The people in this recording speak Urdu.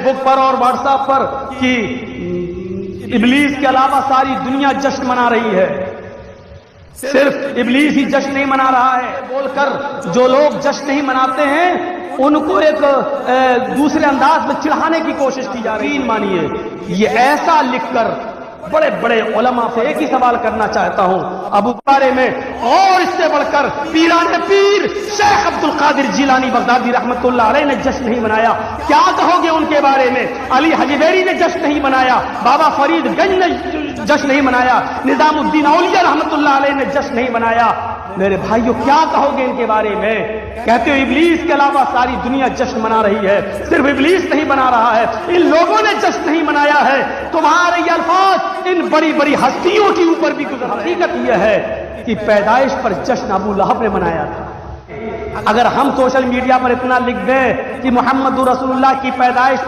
بک پر اور واٹس ایپ پر کہ ابلیس کے علاوہ ساری دنیا جشن منا رہی ہے، صرف ابلیس ہی جشن نہیں منا رہا ہے بول کر جو لوگ جشن نہیں مناتے ہیں ان کو ایک دوسرے انداز میں چڑھانے کی کوشش کی جا رہی ہے۔ مانیے یہ ایسا لکھ کر بڑے بڑے علماء سے ایک ہی سوال کرنا چاہتا ہوں، ابو بارے میں اور اس سے بڑھ کر پیران پیر شیخ عبد القادر جیلانی بغدادی رحمت اللہ علیہ نے جشن نہیں منایا، کیا کہو گے ان کے بارے میں؟ علی حجویری نے جشن نہیں منایا، بابا فرید گنج نے جشن نہیں منایا، نظام الدین اولیاء رحمت اللہ علیہ نے جشن نہیں منایا۔ میرے بھائیو کیا کہو گے ان کے بارے میں؟ کہتے ہو ابلیس کے علاوہ ساری دنیا جشن منا رہی ہے، صرف ابلیس نہیں منا رہا ہے، ان لوگوں نے جشن نہیں منایا ہے۔ تمہارے یہ الفاظ ان بڑی بڑی ہستیوں کے اوپر بھی گزر۔ حقیقت یہ ہے کہ پیدائش پر جشن ابو لہب نے منایا تھا۔ اگر ہم سوشل میڈیا پر اتنا لکھ دیں کہ محمد رسول اللہ کی پیدائش